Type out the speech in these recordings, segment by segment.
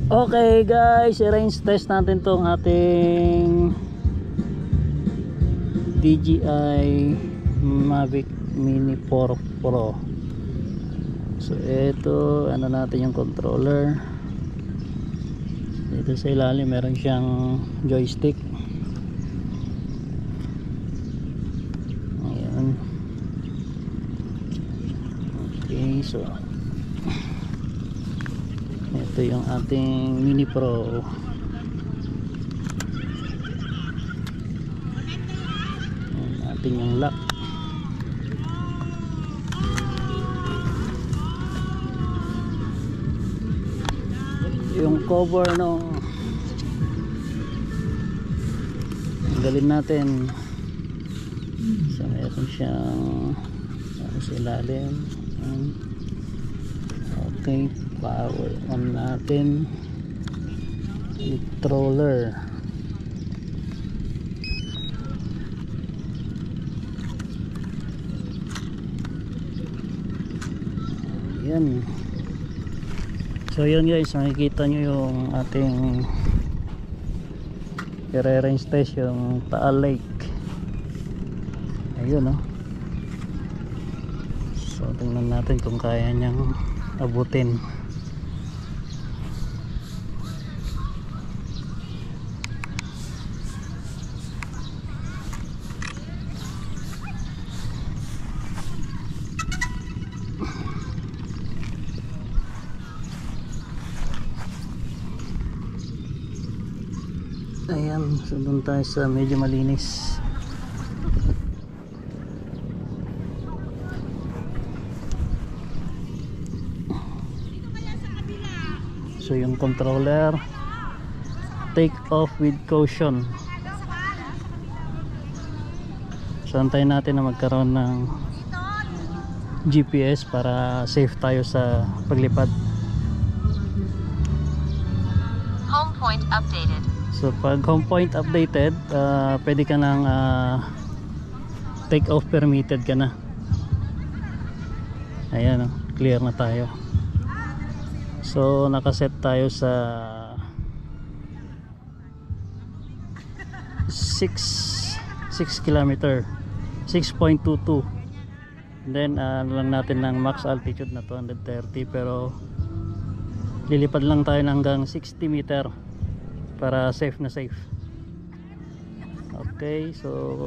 Okay guys, i-range test natin tong ating DJI Mavic Mini 4 Pro. So ito, ano natin yung controller. Dito sa ilalim meron siyang joystick. Ayan. Okay, so ito yung ating Mini Pro. Ayan, ating yung lock. Yung cover no, tanggalin natin. So meron siyang sa ilalim. Okay, power on natin. Controller. Yan. So yun guys, makikita nyo yung ating i-range test yung Taal Lake. Ayun, no? So tingnan natin kung kaya niyang abutin. Ayan, so doon tayo sa medyo malinis. So yung controller, take off with caution. So antayin natin na magkaroon ng GPS para safe tayo sa paglipad. Home point updated. So pag home point updated, pwede ka nang take off permitted ka na. Ayan, clear na tayo. So nakaset tayo sa 6 km, 6.22. Then lang natin ng max altitude na 230, pero lilipad lang tayo hanggang 60 meter para safe na safe. Okay, so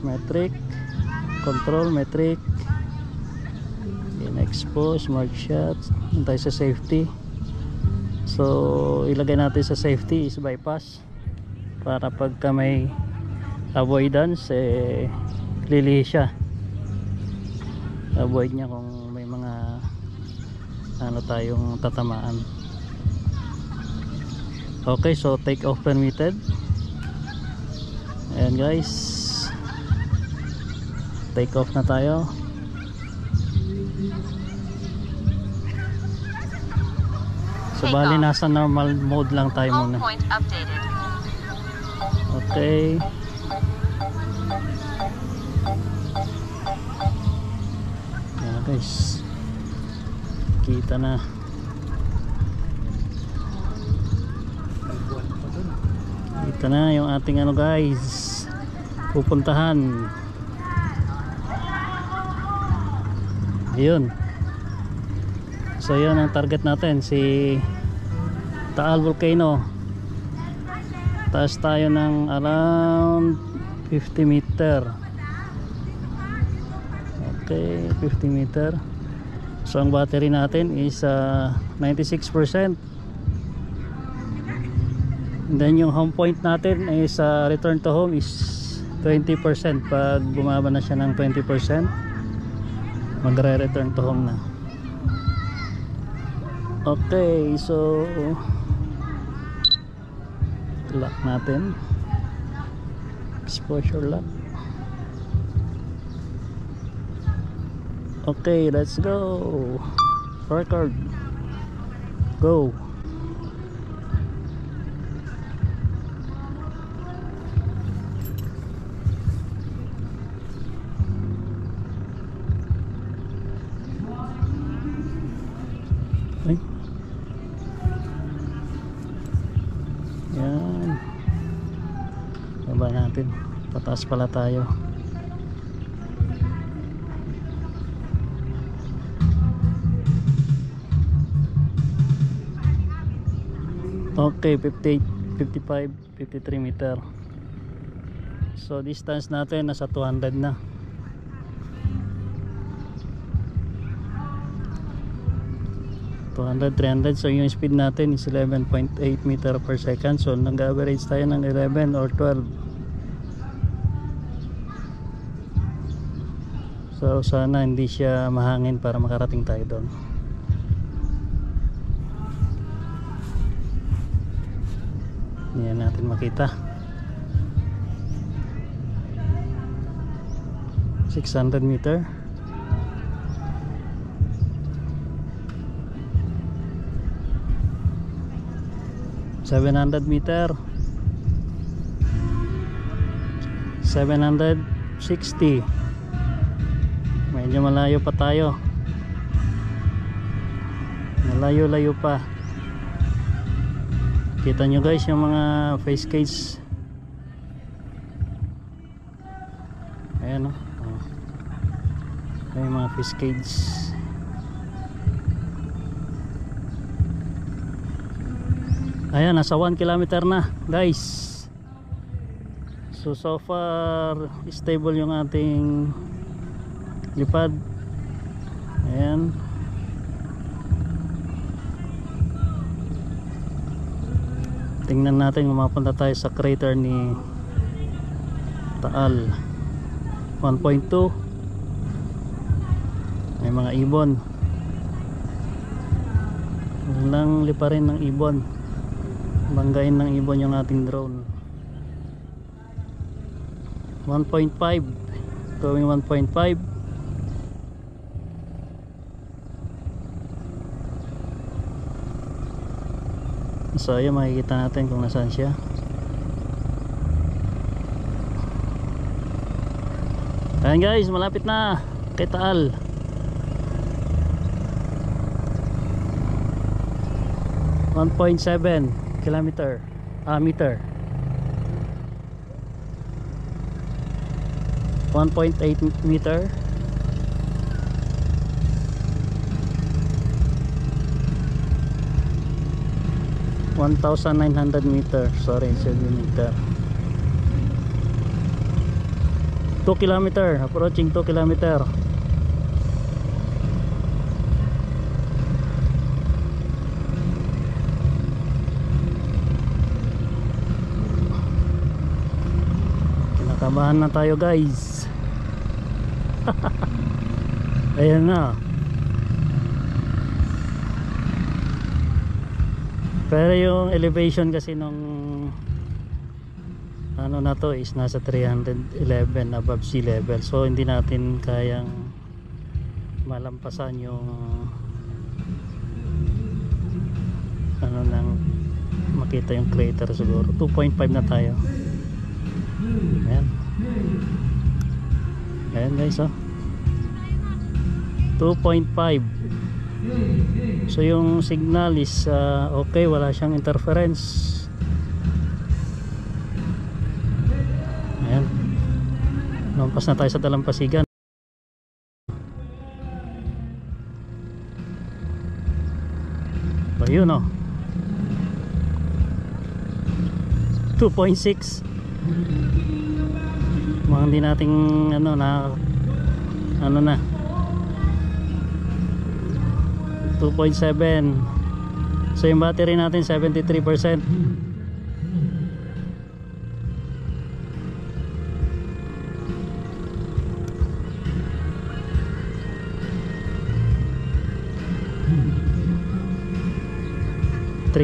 metric, control metric, in expose, smart shots, tayo sa safety. So ilagay natin sa safety is bypass para pagka may avoidance lilihis siya. Avoid niya kung may mga ano tayong tatamaan. Okay, so take off permitted. Ayan guys, take off na tayo. So bali nasa normal mode lang tayo muna. Home point updated. Okay. Ayan guys, kita na. Ito na yung ating ano guys, pupuntahan. Ayun. So yun ang target natin, si Taal Volcano. Taas tayo ng around 50 meter. Okay, 50 meter. So ang battery natin is 96%. And then yung home point natin is return to home is 20%. Pag bumaba na siya ng 20%, magre-return to home na. Okay, so lock natin, exposure lock. Okay, let's go. Record, go. Ay, baba natin, pataas pala tayo. Okay, 58, 55, 53 meter. So distance natin nasa 200 na. So yung speed natin is 11.8 meter per second. So nag-average tayo ng 11 or 12. So sana hindi siya mahangin para makarating tayo doon. Hindi natin makita. 600 meter. meter, 760. Medyo malayo pa tayo, malayo pa. Kita nyo guys yung mga face cage. Ayan o, may mga face cage. Ayan, nasa 1 kilometer na guys. So far stable yung ating lipad. Ayan. Tingnan natin kung mapunta tayo sa crater ni Taal. 1.2. May mga ibon. Walang liparin ng ibon. Banggain ng ibon yung ating drone. 1.5 going 1.5. So ayan, makikita natin kung nasaan siya. Ayan guys, malapit na kay Taal. Kilometer, meter. 1.8 meter. (1,900 meter). Sorry, centimeter. 2 kilometer, approaching 2 kilometer. Kinakabahan na tayo guys. Ayan na. Pero yung elevation kasi nung ano na to is nasa 311 above sea level. So hindi natin kayang malampasan yung ano nang makita yung crater siguro. 2.5 na tayo. Ayan. Ayan guys, oh. 2.5. So yung signal is okay, wala siyang interference. Ayan. Lampas na tayo sa dalampasigan. Ayun oh. 2.6. Mga hindi nating ano na 2.7. So yung battery natin 73%.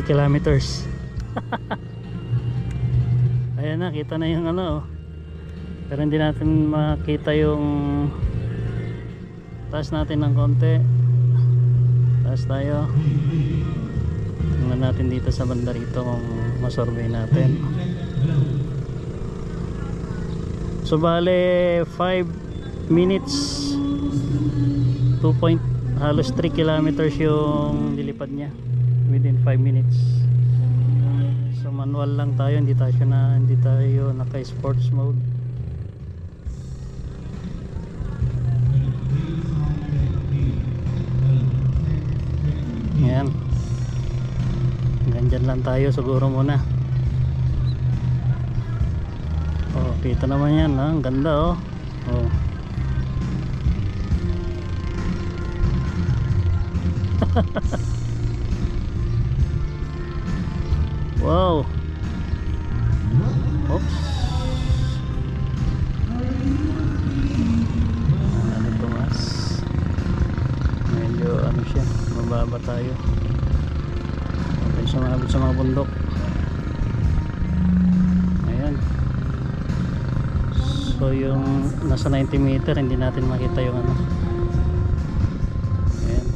Kilometers. Ayan na, kita na yung ano, pero hindi natin makita yung taas natin ng konti. Taas tayo. Tingnan natin dito sa banda rito kung masurvey natin. So bale 5 minutes, halos 3 kilometers yung lilipad niya within 5 minutes. So manual lang tayo, hindi tayo naka sports mode. Ayan, ganyan lang tayo siguro muna. Oh, kita naman yan, ha? Ang ganda, oh. Oh. Wow. Oops. Ano ito, mas medyo ano siya, mababa tayo. Okay, sumabot sa mga bundok. Ayan. So yung nasa 90 meter hindi natin makita yung ano. Ayan.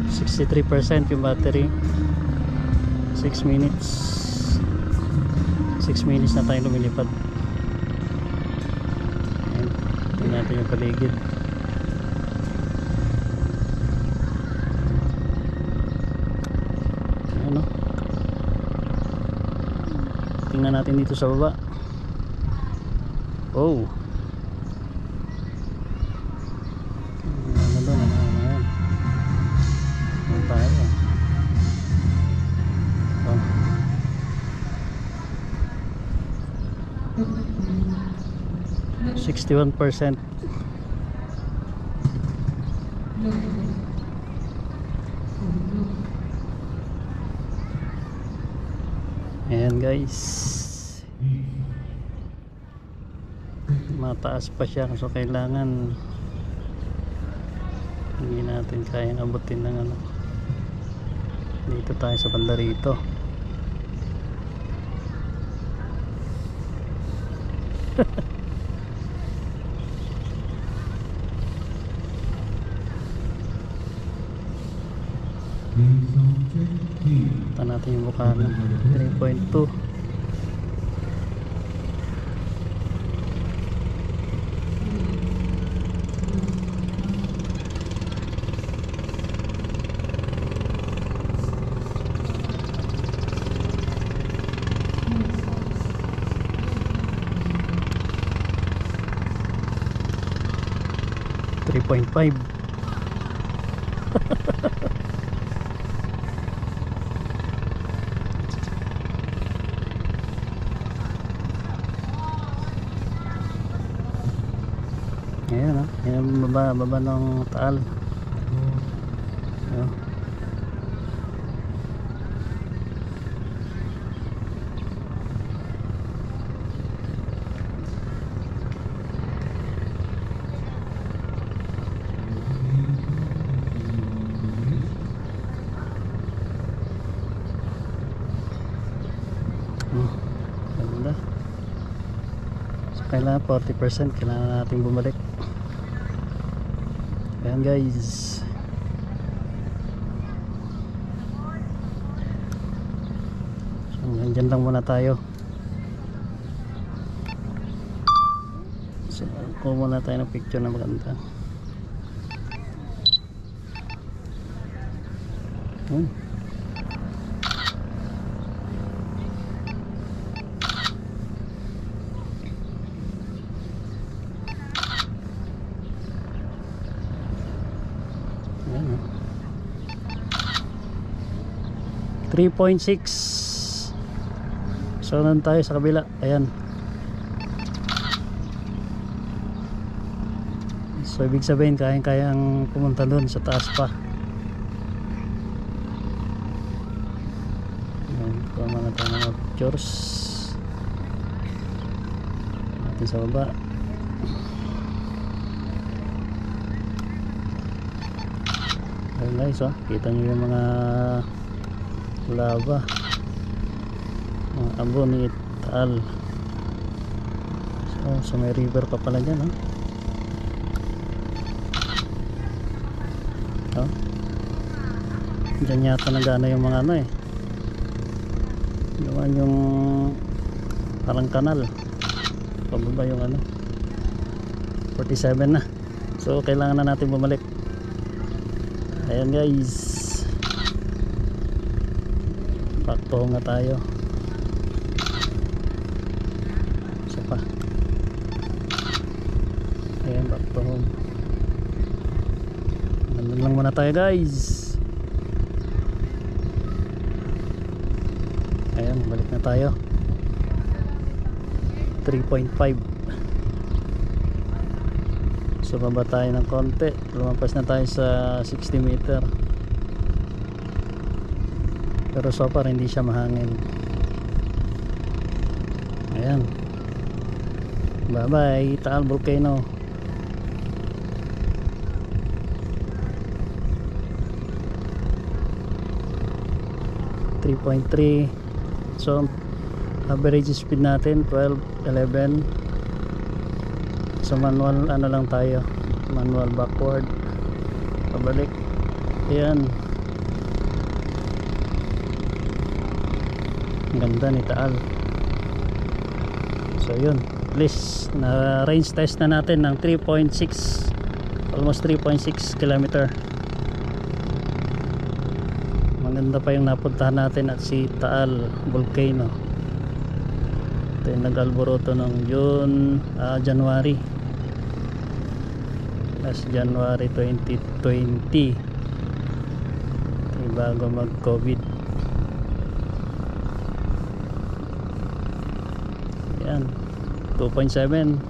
63% yung battery. 6 minutes. 6 minutes na tayo lumilipad. Ayan. Tingnan natin yung paligid. Ayan, oh. Tingnan natin dito sa baba. Oh. Ano doon? Ano? Ano tayo? Oh. 61%. Ayan guys, mataas pa siya, so kailangan hindi natin kayang abutin ng ano. Dito tayo sa banda rito. Ito natin yung Bukana 3.2. .5. Ayan, oh. Ayan, baba ng Taal. Ayan. Ganda. So kailangan 40%, kailangan natin bumalik. Ayan guys, so nandyan lang muna tayo. So kuha muna tayo ng picture na maganda. Ayan, oh. 3.6. So nandun tayo sa kabila. Ayan. So ibig sabihin kayang pumunta doon sa taas pa. Ayan, kuha mga tayo mga pictures natin sa baba. Ayan guys, oh, kita nyo yung mga lava, mga abo ni Taal. So may river pa pala dyan, oh. Oh. Dyan yata nagana yung mga ano, naman yung parang kanal pababa yung ano 47 na. So kailangan na natin bumalik. Ayan guys, back to home na tayo. Isa pa. Ayan, back to home. Nandun lang muna tayo guys. Ayan, balik na tayo. 3.5. So baba tayo ng konti. Lumampas na tayo sa 60 meter. Pero so far hindi siya mahangin. Ayan. Bye bye Taal Volcano. .3 so average speed natin 12, 11. So manual ano lang tayo, manual backward pabalik. Ayan, ganda ni Taal. So yun, at least na range test na natin ng 3.6, almost 3.6 kilometer. Maganda pa yung napuntahan natin at si Taal Volcano. Ito yung nag-alboroto ng January, last January 2020. Ito yung bago mag-COVID. Yan, 2.7,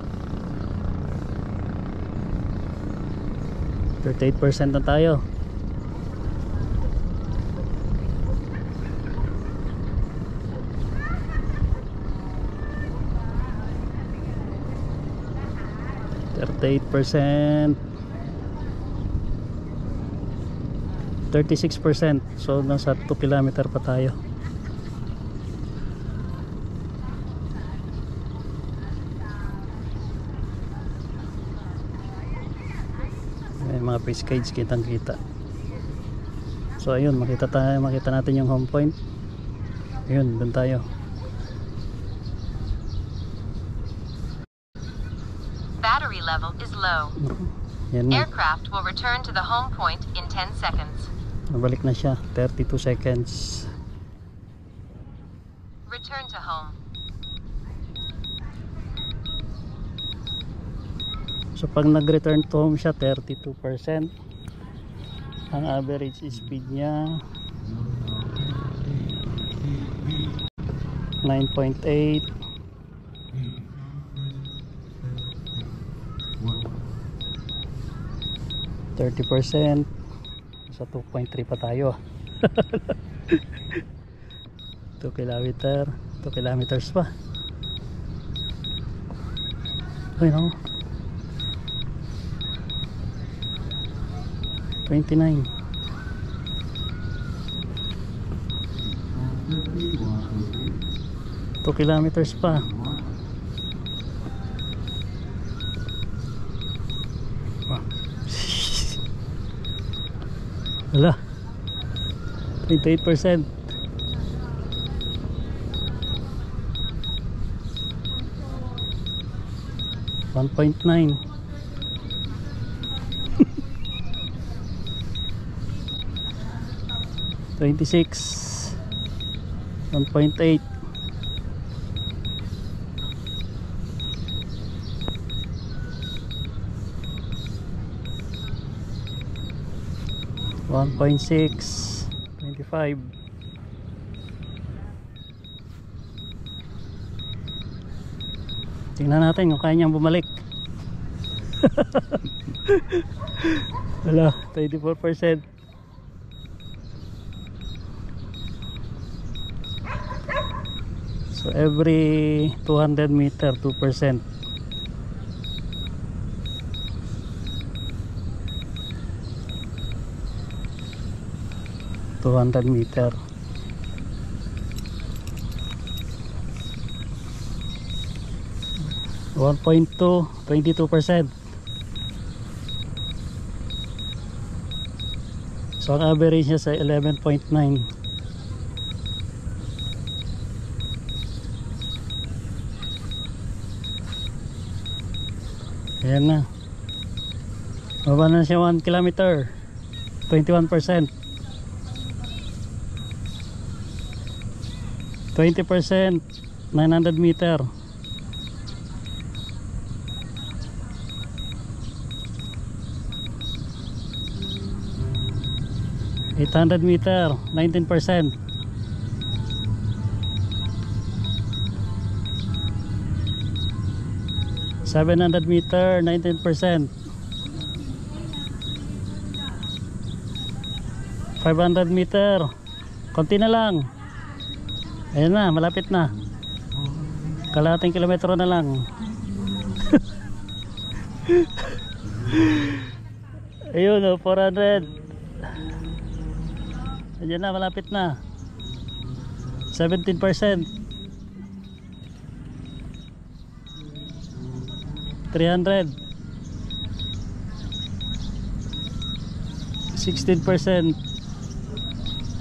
38% na tayo. %, 36%. So nasa 2 kilometer pa tayo. May mga fish cage kitang kita. So ayun, makita natin yung home point. Ayun, dun tayo. Battery level is low. Yan na. Aircraft will return to the home point in 10 seconds. Nabalik na siya, 32 seconds. Return to home. So pag nag-return to home siya, 32%. Ang average speed niya 9.8. 30%. Sa 2.3 pa tayo. 2 kilometers pa. Ay no, 29. Two kilometers pa. Wala, 28%. $1.9. 26. 1.8. $1.6. 25. Tingnan natin kung kaya niyang bumalik. Wala, 24%. So every 200 meter 2%. meter. 1.2, 22%. So ang average niya sa 11.9. Ayan na. Baba na siya 1 kilometer. 21%. 20%, 900 meter. $800 meter, 19%. 700 meter, 19%. 500 meter, konti na lang. Ayan na, malapit na. Kalahating kilometro na lang. Ayun o, 400. Ayan na, malapit na. 17%. 300. 16%.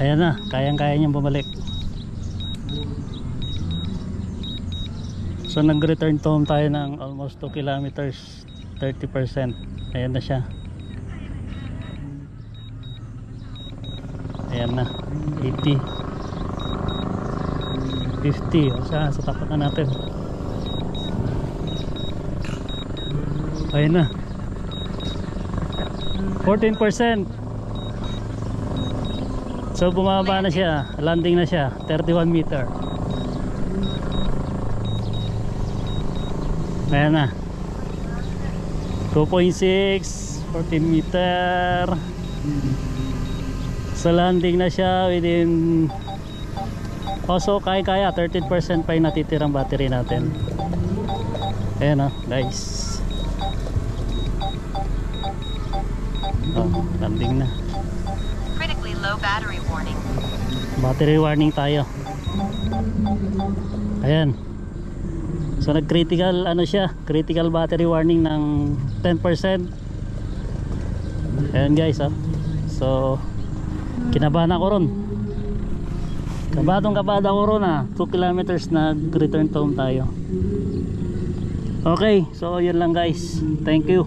Ayan na, kayang-kaya niyang bumalik. So nag-return to home tayo ng almost 2 kilometers, 30%. Ayan na siya. Ayan na, 80, 50. O siya, sa tapat na natin. Ayan na, 14%. So bumaba na siya, landing na siya, 31 meter. Ayan na, 2.6, 14 meter. So landing na siya within, also kaya 13% pa yung natitirang battery natin. Ayan o guys. Oh, landing na. Critically low battery warning. Battery warning tayo. Ayan. So nag-critical ano siya, critical battery warning ng 10%. Ayan guys, oh. So kinabahan ako ron. Kabadong-kabada ako ron, 2 kilometers nag-return to home tayo. Okay, so yun lang guys. Thank you.